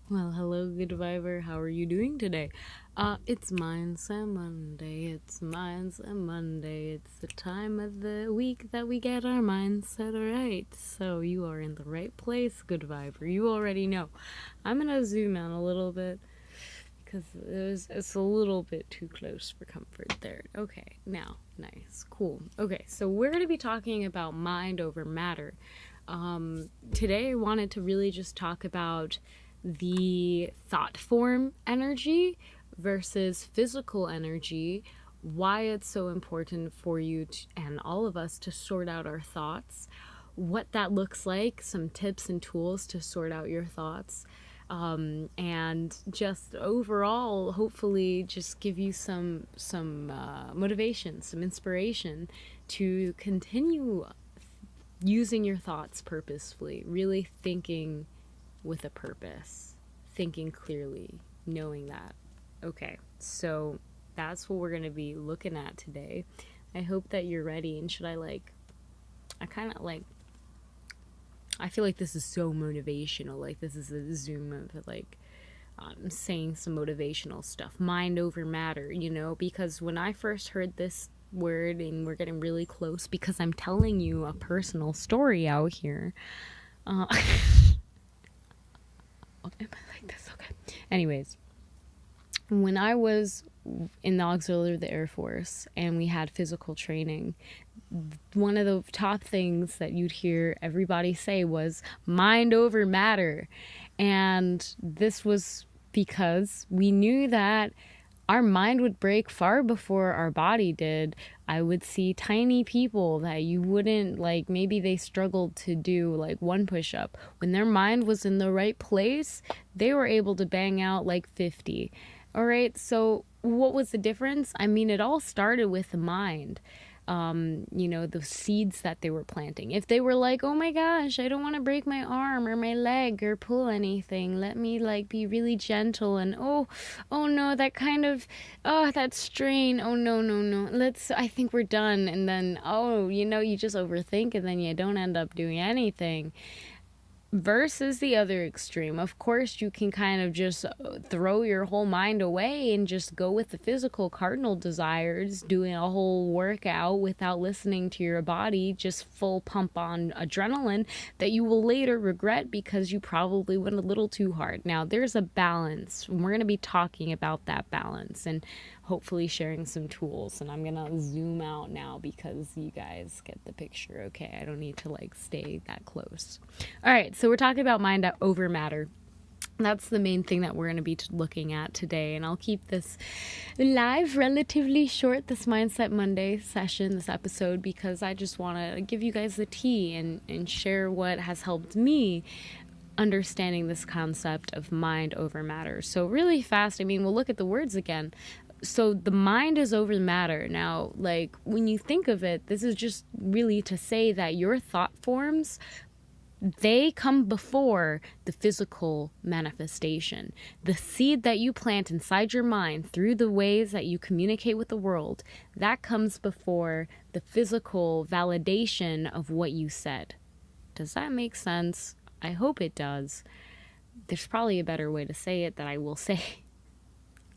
Well, hello, good viber. How are you doing today? It's Mindset Monday. It's Mindset Monday. It's the time of the week that we get our mindset right. So you are in the right place, good viber. You already know. I'm gonna zoom out a little bit because it's a little bit too close for comfort there. Okay, now, nice, cool. Okay, so we're gonna be talking about mind over matter. Today I wanted to really just talk about the thought form energy versus physical energy, why it's so important for you and all of us to sort out our thoughts, what that looks like, some tips and tools to sort out your thoughts, and just overall, hopefully, just give you some motivation, some inspiration to continue using your thoughts purposefully, really thinking with a purpose, thinking clearly, knowing that. Okay, so that's what we're going to be looking at today. I hope that you're ready. And I feel like this is so motivational. Like, this is a Zoom of saying some motivational stuff, mind over matter, because when I first heard this word, and we're getting really close because I'm telling you a personal story out here. Am I like this? Okay. Anyways, when I was in the auxiliary of the Air Force and we had physical training, one of the top things that you'd hear everybody say was mind over matter. And this was because we knew that our mind would break far before our body did. I would see tiny people that you wouldn't, maybe they struggled to do one push-up. When their mind was in the right place, they were able to bang out 50. All right, so what was the difference? I mean, it all started with the mind. The seeds that they were planting. If they were like, oh my gosh, I don't want to break my arm or my leg or pull anything. Let me be really gentle and oh no, that strain. Oh no. I think we're done. And then, you just overthink and then you don't end up doing anything. Versus the other extreme. Of course, you can kind of just throw your whole mind away and just go with the physical cardinal desires, doing a whole workout without listening to your body, just full pump on adrenaline that you will later regret because you probably went a little too hard. Now, there's a balance, and we're going to be talking about that balance and hopefully sharing some tools. And I'm going to zoom out now because you guys get the picture, okay? I don't need to stay that close. All right, so we're talking about mind over matter. That's the main thing that we're going to be looking at today. And I'll keep this live relatively short, this Mindset Monday session, this episode, because I just want to give you guys the tea and share what has helped me understanding this concept of mind over matter. So really fast, we'll look at the words again. So the mind is over the matter. Now, when you think of it, this is just really to say that your thought forms, they come before the physical manifestation. The seed that you plant inside your mind through the ways that you communicate with the world, that comes before the physical validation of what you said. Does that make sense? I hope it does. There's probably a better way to say it that I will say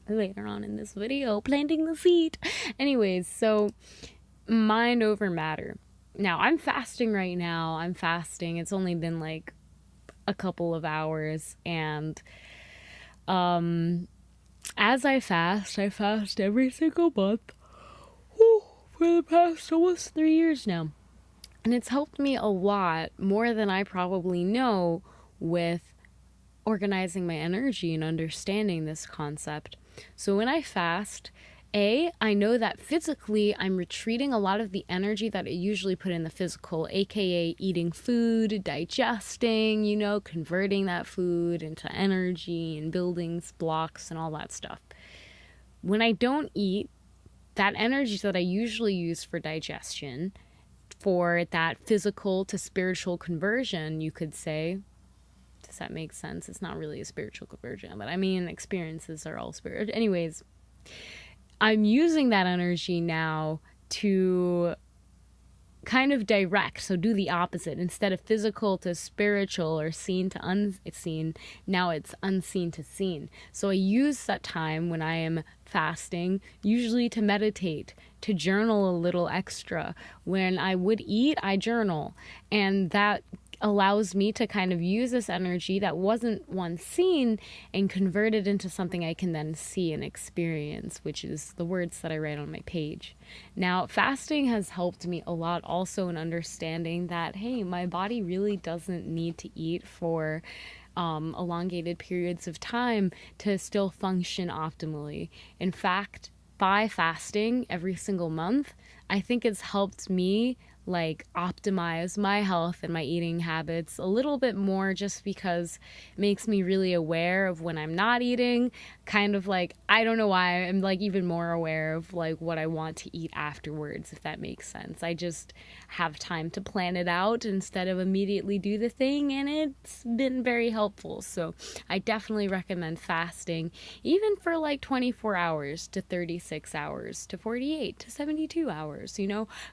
later on in this video, planting the seed. Anyways, so mind over matter. Now, I'm fasting right now. It's only been a couple of hours. And as I fast every single month for the past almost 3 years now. And it's helped me a lot, more than I probably know, with organizing my energy and understanding this concept. So when I fast, I know that physically I'm retreating a lot of the energy that I usually put in the physical, aka eating food, digesting, converting that food into energy and building blocks and all that stuff. When I don't eat, that energy that I usually use for digestion, for that physical to spiritual conversion, you could say. Does that make sense? It's not really a spiritual conversion, but experiences are all spiritual. Anyways, I'm using that energy now to kind of direct. So do the opposite. Instead of physical to spiritual or seen to unseen, now it's unseen to seen. So I use that time when I am fasting, usually to meditate, to journal a little extra. When I would eat, I journal. And that allows me to kind of use this energy that wasn't once seen and convert it into something I can then see and experience, which is the words that I write on my page. Now, fasting has helped me a lot also in understanding that, hey, my body really doesn't need to eat for elongated periods of time to still function optimally. In fact, by fasting every single month, I think it's helped me like optimize my health and my eating habits a little bit more, just because it makes me really aware of when I'm not eating. Kind of like, I don't know why, I'm like even more aware of like what I want to eat afterwards, if that makes sense. I just have time to plan it out instead of immediately do the thing, and it's been very helpful. So I definitely recommend fasting, even for like 24 hours to 36 hours to 48 to 72 hours.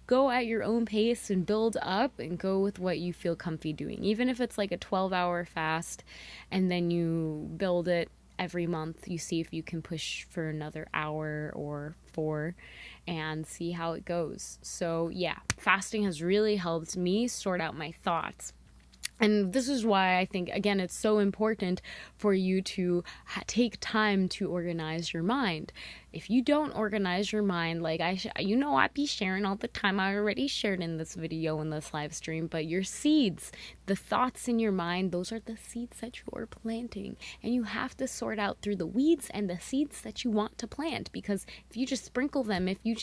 Go at your own pace and build up and go with what you feel comfy doing. Even if it's like a 12-hour fast and then you build it every month, you see if you can push for another hour or 4 and see how it goes. So yeah, fasting has really helped me sort out my thoughts. And this is why I think, again, it's so important for you to take time to organize your mind. If you don't organize your mind, like I be sharing all the time. I already shared in this video, in this live stream, but your seeds, the thoughts in your mind, those are the seeds that you are planting. And you have to sort out through the weeds and the seeds that you want to plant, because if you just sprinkle them, if you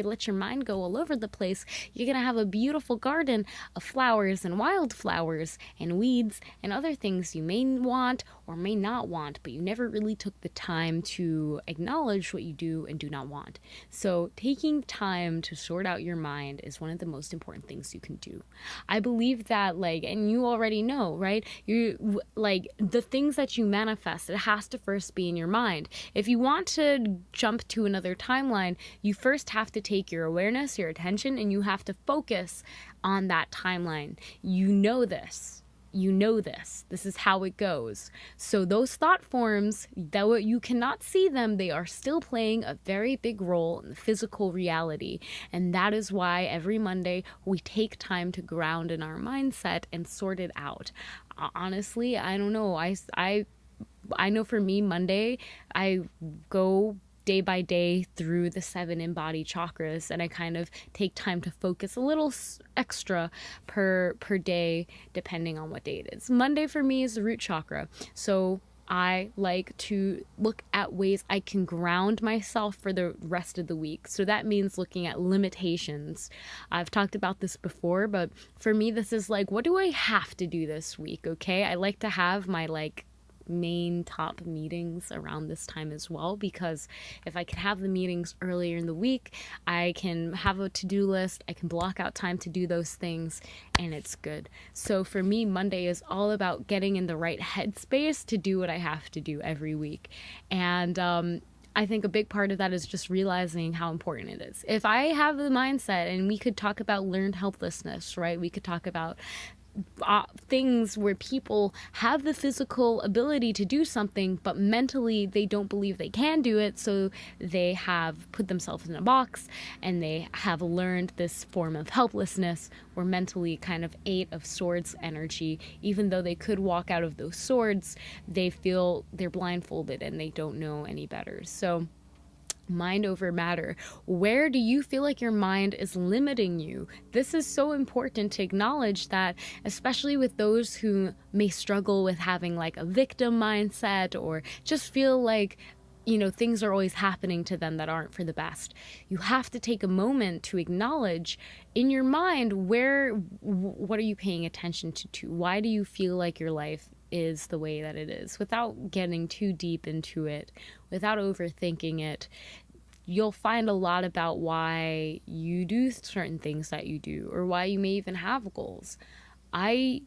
let your mind go all over the place, you're going to have a beautiful garden of flowers and wildflowers and weeds and other things you may want or may not want, but you never really took the time to acknowledge what you do and do not want. So taking time to sort out your mind is one of the most important things you can do. I believe that, and you already know, right? The things that you manifest, it has to first be in your mind. If you want to jump to another timeline, you first have to take your awareness, your attention, and you have to focus on that timeline. You know this. This is how it goes. So those thought forms, though you cannot see them, they are still playing a very big role in the physical reality. And that is why every Monday we take time to ground in our mindset and sort it out. Honestly, I don't know. I know for me, Monday, I go day by day through the 7 embodied chakras, and I kind of take time to focus a little extra per day, depending on what day it is. Monday for me is the root chakra, so I like to look at ways I can ground myself for the rest of the week. So that means looking at limitations. I've talked about this before, but for me, this is like, what do I have to do this week? Okay, I like to have my main top meetings around this time as well, because if I can have the meetings earlier in the week, I can have a to-do list, I can block out time to do those things, and it's good. So for me, Monday is all about getting in the right headspace to do what I have to do every week. And I think a big part of that is just realizing how important it is. If I have the mindset, and we could talk about learned helplessness, right? We could talk about things where people have the physical ability to do something, but mentally they don't believe they can do it, so they have put themselves in a box and they have learned this form of helplessness, or mentally kind of 8 of swords energy. Even though they could walk out of those swords, they feel they're blindfolded and they don't know any better. So mind over matter. Where do you feel like your mind is limiting you? This is so important to acknowledge that, especially with those who may struggle with having a victim mindset, or just feel like things are always happening to them that aren't for the best. You have to take a moment to acknowledge in your mind, what are you paying attention to? Why do you feel like your life is the way that it is? Without getting too deep into it, without overthinking it, you'll find a lot about why you do certain things that you do, or why you may even have goals. My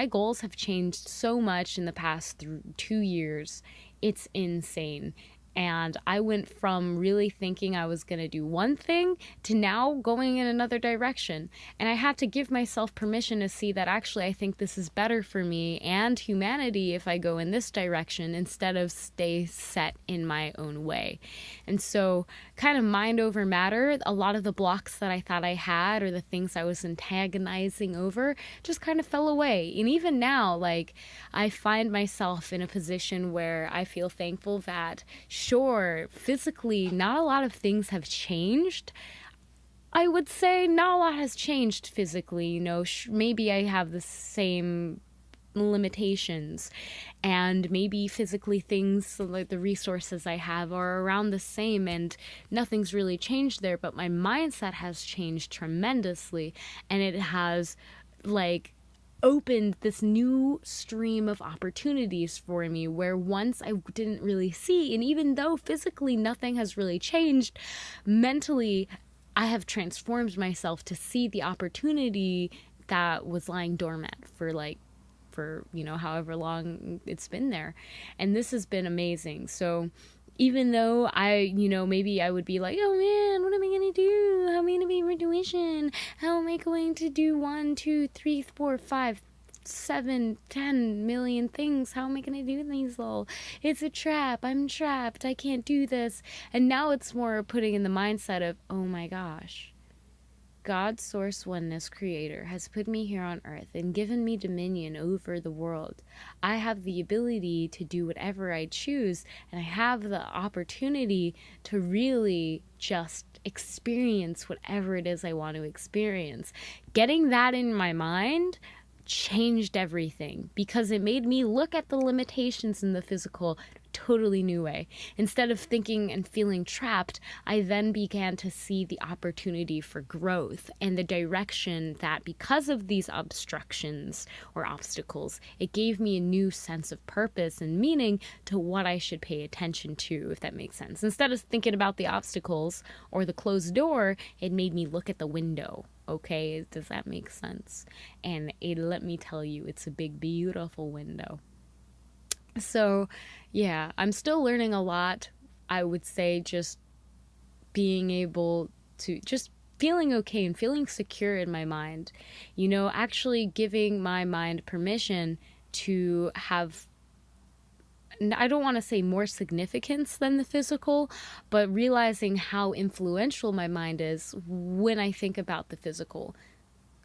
goals have changed so much in the past 2 years. It's insane. And I went from really thinking I was going to do one thing to now going in another direction. And I had to give myself permission to see that actually I think this is better for me and humanity if I go in this direction instead of stay set in my own way. And so, kind of mind over matter, a lot of the blocks that I thought I had or the things I was antagonizing over just kind of fell away. And even now, like, I find myself in a position where I feel thankful that, sure, physically, not a lot of things have changed. I would say not a lot has changed physically. You know, maybe I have the same limitations, and maybe physically things like the resources I have are around the same, and nothing's really changed there. But my mindset has changed tremendously, and it has, like, opened this new stream of opportunities for me where once I didn't really see. And even though physically nothing has really changed, mentally I have transformed myself to see the opportunity that was lying dormant for you know, however long it's been there. And this has been amazing. So even though maybe I would be like, oh man, what am I going to do? How am I going to pay for tuition? How am I going to do 1, 2, 3, 4, 5, 7, 10 million things? How am I going to do these all? It's a trap. I'm trapped. I can't do this. And now it's more putting in the mindset of, oh my gosh, God, source, oneness, creator, has put me here on earth and given me dominion over the world. I have the ability to do whatever I choose, and I have the opportunity to really just experience whatever it is I want to experience. Getting that in my mind changed everything because it made me look at the limitations in the physical totally new way. Instead of thinking and feeling trapped, I then began to see the opportunity for growth and the direction that, because of these obstructions or obstacles, it gave me a new sense of purpose and meaning to what I should pay attention to, if that makes sense. Instead of thinking about the obstacles or the closed door, it made me look at the window. Okay, does that make sense? And let me tell you, it's a big, beautiful window. So, yeah, I'm still learning a lot. I would say just being able to just feeling okay and feeling secure in my mind, you know, actually giving my mind permission to have, I don't want to say more significance than the physical, but realizing how influential my mind is when I think about the physical.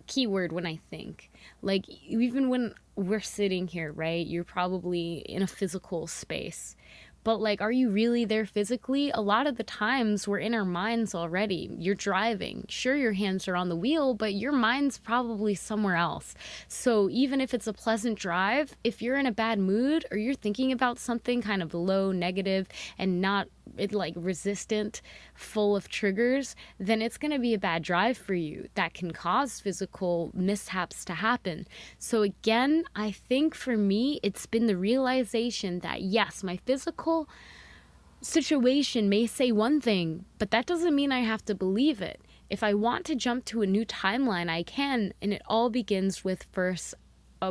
Keyword, when I think. Like, even when we're sitting here, right? You're probably in a physical space. But, like, are you really there physically? A lot of the times we're in our minds already. You're driving. Sure, your hands are on the wheel, but your mind's probably somewhere else. So even if it's a pleasant drive, if you're in a bad mood or you're thinking about something kind of low, negative, and not resistant, full of triggers, then it's going to be a bad drive for you that can cause physical mishaps to happen. So again, I think for me, it's been the realization that yes, my physical situation may say one thing, but that doesn't mean I have to believe it. If I want to jump to a new timeline, I can, and it all begins with first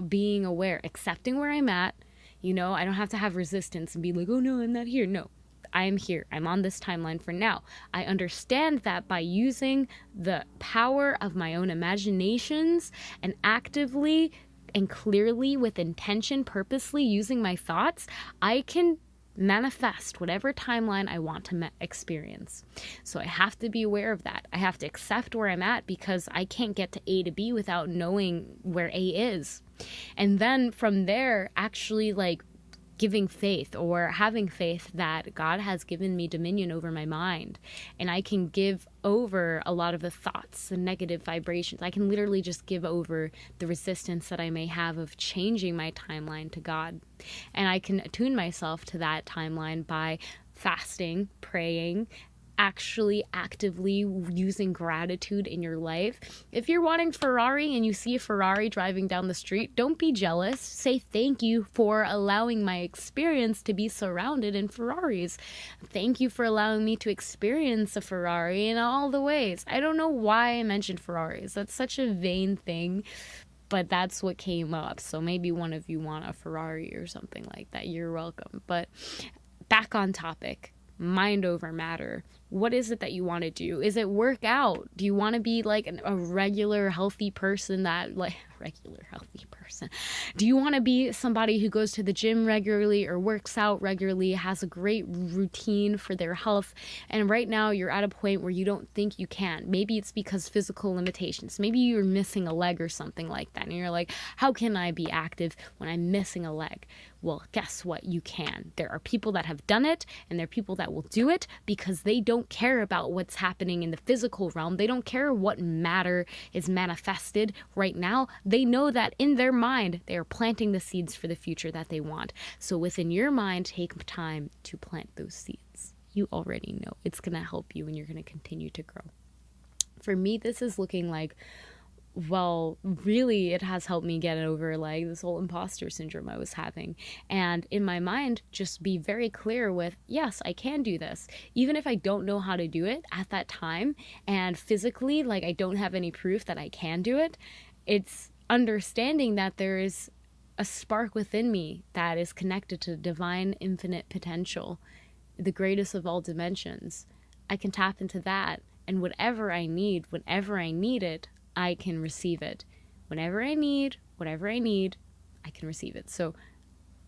being aware, accepting where I'm at. You know, I don't have to have resistance and be like, oh no, I'm not here. No, I am here. I'm on this timeline for now. I understand that by using the power of my own imaginations and actively and clearly with intention, purposely using my thoughts, I can manifest whatever timeline I want to experience. So I have to be aware of that. I have to accept where I'm at because I can't get to A to B without knowing where A is. And then from there, actually giving faith or having faith that God has given me dominion over my mind, and I can give over a lot of the thoughts and negative vibrations. I can literally just give over the resistance that I may have of changing my timeline to God. And I can attune myself to that timeline by fasting, praying, actually actively using gratitude in your life. If you're wanting Ferrari and you see a Ferrari driving down the street, don't be jealous. Say thank you for allowing my experience to be surrounded in Ferraris. Thank you for allowing me to experience a Ferrari in all the ways. I don't know why I mentioned Ferraris. That's such a vain thing, but that's what came up. So maybe one of you want a Ferrari or something like that. You're welcome. But back on topic. mind over matter. What is it that you want to do? Is it work out? Do you want to be like a regular healthy person Do you want to be somebody who goes to the gym regularly or works out regularly, has a great routine for their health, and right now you're at a point where you don't think you can? Maybe it's because physical limitations. Maybe you're missing a leg or something like that, and you're like, how can I be active when I'm missing a leg? Well, guess what? You can. There are people that have done it, and there are people that will do it because they don't care about what's happening in the physical realm. They don't care what matter is manifested right now. They know that in their mind, they are planting the seeds for the future that they want. So within your mind, take time to plant those seeds. You already know it's going to help you, and you're going to continue to grow. For me, this is looking like, well, really, it has helped me get over like this whole imposter syndrome I was having. And in my mind, just be very clear with, yes, I can do this. Even if I don't know how to do it at that time, and physically, like I don't have any proof that I can do it, it's understanding that there is a spark within me that is connected to divine infinite potential, the greatest of all dimensions. I can tap into that, and whatever I need, whenever I need it, I can receive it. Whenever I need, whatever I need, I can receive it. So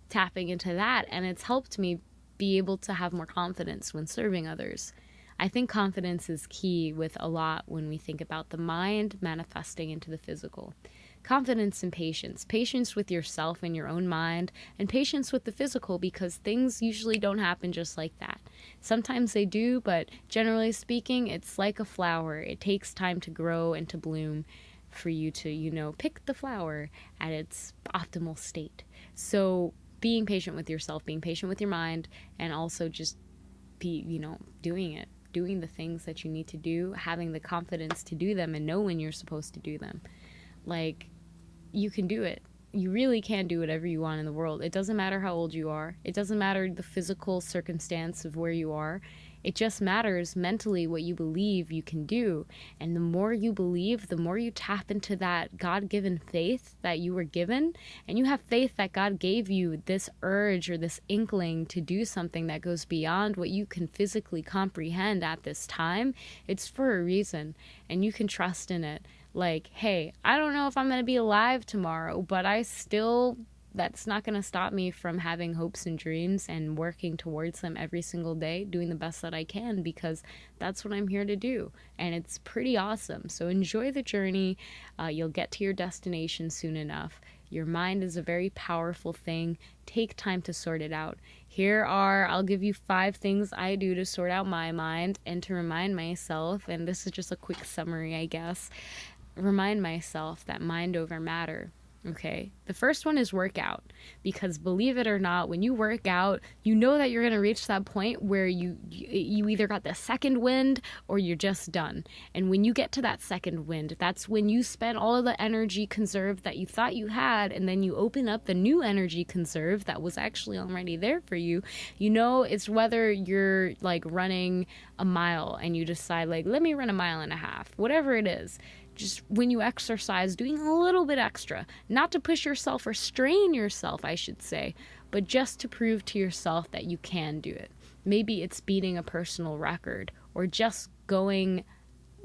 tapping into that, and it's helped me be able to have more confidence when serving others. I think confidence is key with a lot when we think about the mind manifesting into the physical. Confidence and patience. Patience with yourself and your own mind, and patience with the physical, because things usually don't happen just like that. Sometimes they do, but generally speaking, it's like a flower. It takes time to grow and to bloom for you to, pick the flower at its optimal state. So being patient with yourself, being patient with your mind, and also just be, doing the things that you need to do, having the confidence to do them and know when you're supposed to do them. Like, you can do it. You really can do whatever you want in the world. It doesn't matter how old you are. It doesn't matter the physical circumstance of where you are. It just matters mentally what you believe you can do. And the more you believe, the more you tap into that God-given faith that you were given. And you have faith that God gave you this urge or this inkling to do something that goes beyond what you can physically comprehend at this time. It's for a reason, and you can trust in it. Like, hey, I don't know if I'm going to be alive tomorrow, but that's not going to stop me from having hopes and dreams and working towards them every single day, doing the best that I can, because that's what I'm here to do. And it's pretty awesome. So enjoy the journey. You'll get to your destination soon enough. Your mind is a very powerful thing. Take time to sort it out. I'll give you 5 things I do to sort out my mind and to remind myself, and this is just a quick summary, I guess. Remind myself that mind over matter. Okay, the first one is workout, because believe it or not, when you work out, you know that you're going to reach that point where you either got the second wind or you're just done. And when you get to that second wind, that's when you spend all of the energy conserved that you thought you had, and then you open up the new energy conserved that was actually already there for you. It's whether you're like running a mile and you decide like, let me run a mile and a half, whatever it is. Just when you exercise, doing a little bit extra, not to push yourself or strain yourself, I should say, but just to prove to yourself that you can do it. Maybe it's beating a personal record or just going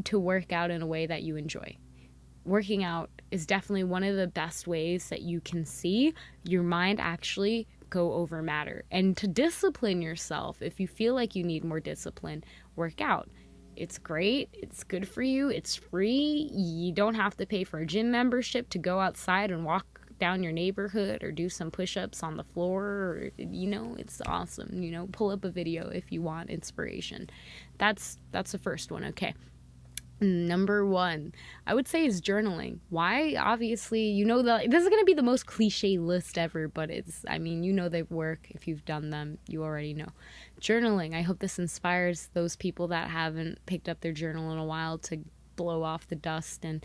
to work out in a way that you enjoy. Working out is definitely one of the best ways that you can see your mind actually go over matter. And to discipline yourself, if you feel like you need more discipline, work out. It's great. It's good for you. It's free. You don't have to pay for a gym membership to go outside and walk down your neighborhood or do some push-ups on the floor. Or, it's awesome. Pull up a video if you want inspiration. That's the first one. Okay. Number 1, I would say, is journaling. Why? Obviously, that this is going to be the most cliche list ever, but they work. If you've done them, you already know. Journaling. I hope this inspires those people that haven't picked up their journal in a while to blow off the dust and,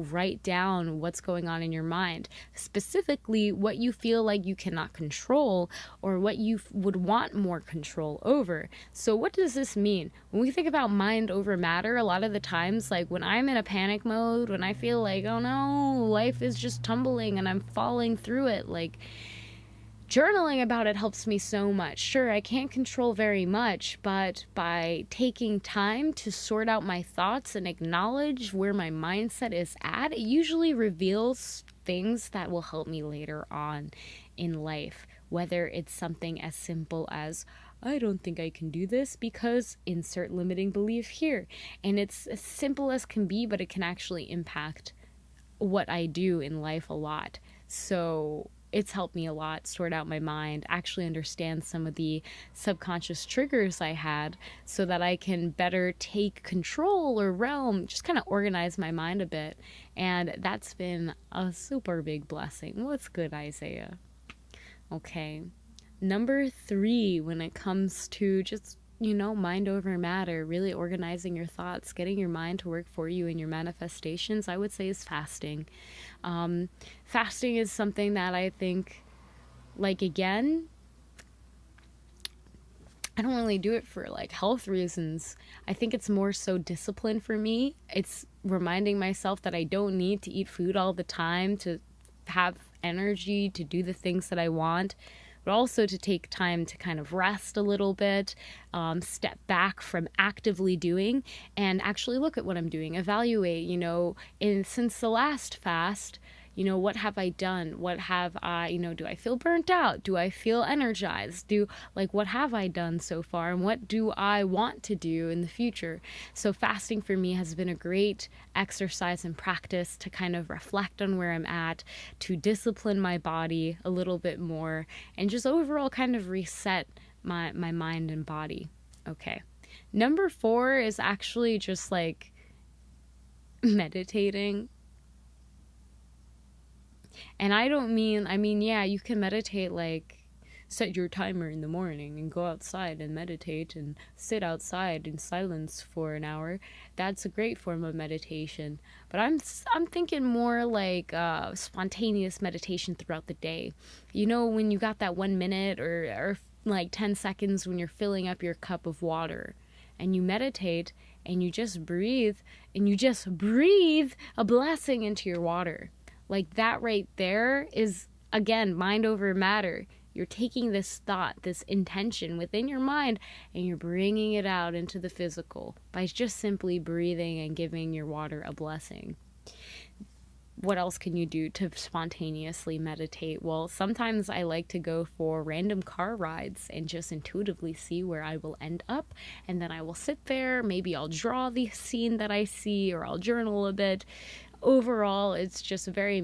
write down what's going on in your mind, specifically what you feel like you cannot control or what you would want more control over. So what does this mean? When we think about mind over matter, a lot of the times, like when I'm in a panic mode, when I feel like, oh no, life is just tumbling and I'm falling through it, like journaling about it helps me so much. Sure, I can't control very much, but by taking time to sort out my thoughts and acknowledge where my mindset is at, it usually reveals things that will help me later on in life. Whether it's something as simple as, I don't think I can do this because insert limiting belief here. And it's as simple as can be, but it can actually impact what I do in life a lot. So it's helped me a lot sort out my mind, actually understand some of the subconscious triggers I had so that I can better take control or realm, just kind of organize my mind a bit. And that's been a super big blessing. What's good, Isaiah? Okay. Number 3, when it comes to just, mind over matter, really organizing your thoughts, getting your mind to work for you in your manifestations, I would say is fasting. Fasting is something that I think, again, I don't really do it for health reasons. I think it's more so discipline for me. It's reminding myself that I don't need to eat food all the time to have energy to do the things that I want, but also to take time to kind of rest a little bit, step back from actively doing and actually look at what I'm doing, evaluate, since the last fast, what have I done? What have I, do I feel burnt out? Do I feel energized? What have I done so far? And what do I want to do in the future? So fasting for me has been a great exercise and practice to kind of reflect on where I'm at, to discipline my body a little bit more, and just overall kind of reset my mind and body. Okay. Number 4 is actually just meditating. And I mean, yeah, you can meditate, set your timer in the morning and go outside and meditate and sit outside in silence for an hour. That's a great form of meditation. But I'm thinking more spontaneous meditation throughout the day. When you got that 1 minute or 10 seconds when you're filling up your cup of water and you meditate and you just breathe a blessing into your water. That right there is, again, mind over matter. You're taking this thought, this intention within your mind, and you're bringing it out into the physical by just simply breathing and giving your water a blessing. What else can you do to spontaneously meditate? Well, sometimes I like to go for random car rides and just intuitively see where I will end up. And then I will sit there. Maybe I'll draw the scene that I see, or I'll journal a bit. Overall, it's just a very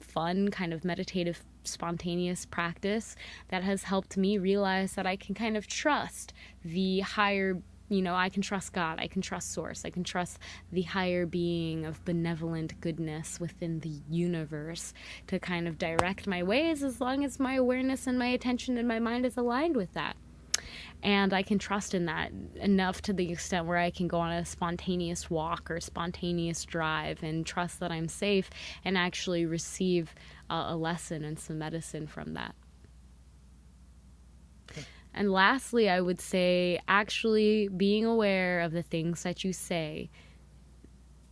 fun kind of meditative, spontaneous practice that has helped me realize that I can kind of trust the higher, I can trust God, I can trust Source, I can trust the higher being of benevolent goodness within the universe to kind of direct my ways as long as my awareness and my attention and my mind is aligned with that. And I can trust in that enough to the extent where I can go on a spontaneous walk or spontaneous drive and trust that I'm safe and actually receive a lesson and some medicine from that. And lastly, I would say actually being aware of the things that you say.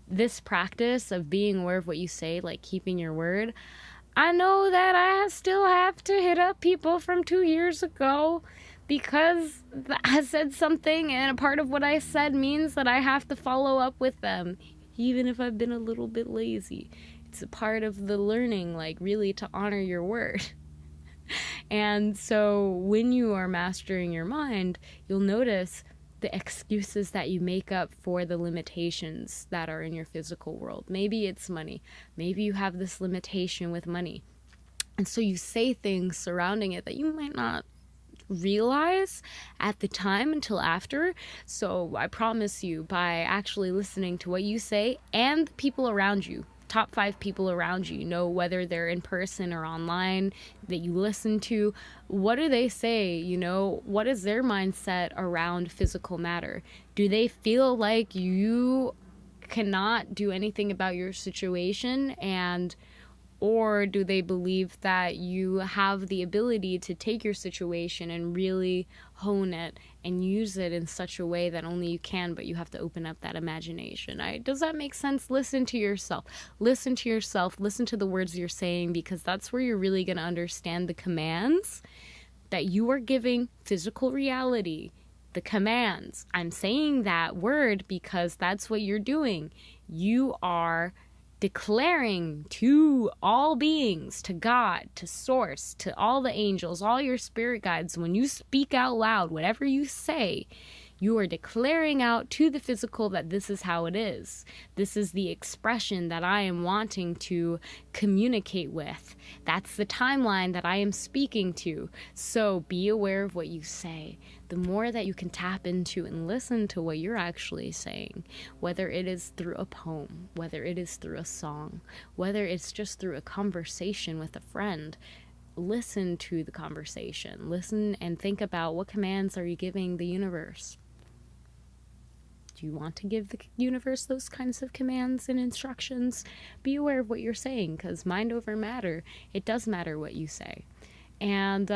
This practice of being aware of what you say, keeping your word, I know that I still have to hit up people from 2 years ago because I said something and a part of what I said means that I have to follow up with them, even if I've been a little bit lazy. It's a part of the learning, really to honor your word. And so when you are mastering your mind, you'll notice the excuses that you make up for the limitations that are in your physical world. Maybe it's money. Maybe you have this limitation with money. And so you say things surrounding it that you might not realize at the time until after. So I promise you, by actually listening to what you say and the people around you, top 5 people around you, whether they're in person or online that you listen to, what do they say? What is their mindset around physical matter? Do they feel like you cannot do anything about your situation, or do they believe that you have the ability to take your situation and really hone it and use it in such a way that only you can, but you have to open up that imagination. Does that make sense? Listen to yourself. Listen to yourself. Listen to the words you're saying, because that's where you're really going to understand the commands that you are giving physical reality. The commands. I'm saying that word because that's what you're doing. You are declaring to all beings, to God, to Source, to all the angels, all your spirit guides, when you speak out loud, whatever you say, you are declaring out to the physical that this is how it is. This is the expression that I am wanting to communicate with. That's the timeline that I am speaking to. So be aware of what you say. The more that you can tap into and listen to what you're actually saying, whether it is through a poem, whether it is through a song, whether it's just through a conversation with a friend, listen to the conversation. Listen and think about, what commands are you giving the universe? Do you want to give the universe those kinds of commands and instructions? Be aware of what you're saying, because mind over matter. It does matter what you say. And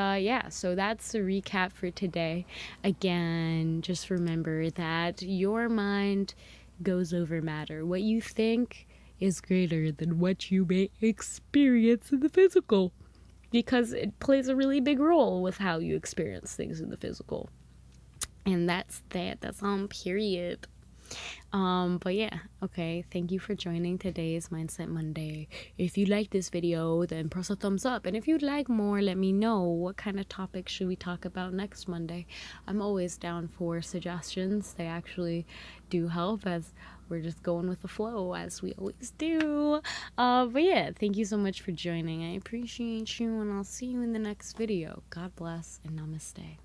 so that's the recap for today. Again, just remember that your mind goes over matter. What you think is greater than what you may experience in the physical, because it plays a really big role with how you experience things in the physical. And that's on period. But yeah, okay, thank you for joining today's Mindset Monday. If you like this video, then press a thumbs up. And if you'd like more, let me know. What kind of topics should we talk about next Monday? I'm always down for suggestions. They actually do help, as we're just going with the flow, as we always do. But yeah, thank you so much for joining. I appreciate you, and I'll see you in the next video. God bless, and namaste.